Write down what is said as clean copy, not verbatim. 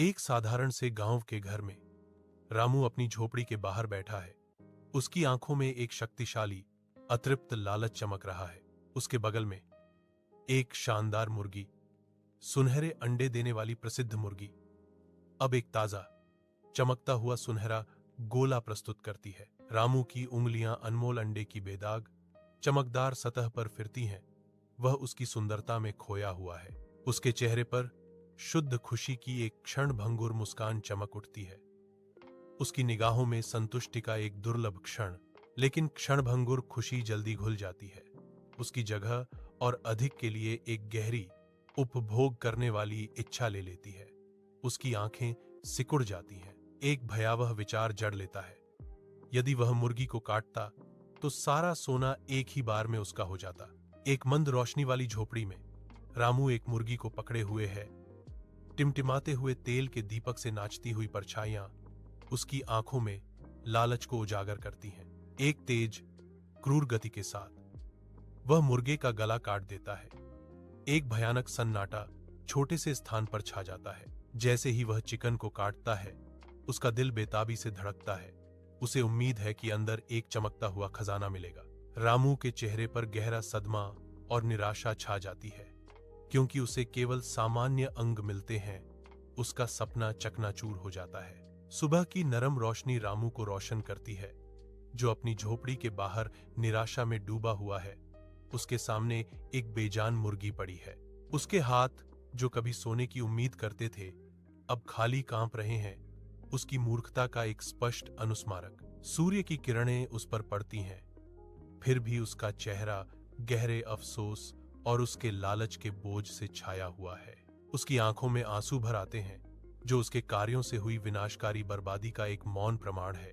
एक साधारण से गांव के घर में रामू अपनी झोपड़ी के बाहर बैठा है। उसकी आंखों में एक शक्तिशाली अतृप्त लालच चमक रहा है। उसके बगल में एक शानदार मुर्गी, सुनहरे अंडे देने वाली प्रसिद्ध मुर्गी, अब एक ताजा चमकता हुआ सुनहरा गोला प्रस्तुत करती है। रामू की उंगलियां अनमोल अंडे की बेदाग चमकदार सतह पर फिरती हैं। वह उसकी सुंदरता में खोया हुआ है। उसके चेहरे पर शुद्ध खुशी की एक क्षणभंगुर मुस्कान चमक उठती है। उसकी निगाहों में संतुष्टि का एक दुर्लभ क्षण, लेकिन क्षणभंगुर खुशी जल्दी घुल जाती है। उसकी जगह और अधिक के लिए एक गहरी उपभोग करने वाली इच्छा ले लेती है। उसकी आंखें सिकुड़ जाती हैं। एक भयावह विचार जड़ लेता है। यदि वह मुर्गी को काटता तो सारा सोना एक ही बार में उसका हो जाता। एक मंद रोशनी वाली झोपड़ी में रामू एक मुर्गी को पकड़े हुए है। टिमटिमाते हुए तेल के दीपक से नाचती हुई परछाइयां उसकी आंखों में लालच को उजागर करती हैं। एक तेज क्रूर गति के साथ वह मुर्गे का गला काट देता है। एक भयानक सन्नाटा छोटे से स्थान पर छा जाता है। जैसे ही वह चिकन को काटता है, उसका दिल बेताबी से धड़कता है। उसे उम्मीद है कि अंदर एक चमकता हुआ खजाना मिलेगा। रामू के चेहरे पर गहरा सदमा और निराशा छा जाती है, क्योंकि उसे केवल सामान्य अंग मिलते हैं। उसका सपना चकनाचूर हो जाता है। सुबह की नरम रोशनी रामू को रोशन करती है, जो अपनी झोपड़ी के बाहर निराशा में डूबा हुआ है। उसके सामने एक बेजान मुर्गी पड़ी है। उसके हाथ, जो कभी सोने की उम्मीद करते थे, अब खाली कांप रहे हैं। उसकी मूर्खता का एक स्पष्ट अनुस्मारक सूर्य की किरणें उस पर पड़ती हैं। फिर भी उसका चेहरा गहरे अफसोस और उसके लालच के बोझ से छाया हुआ है। उसकी आंखों में आंसू भर आते हैं, जो उसके कार्यों से हुई विनाशकारी बर्बादी का एक मौन प्रमाण है।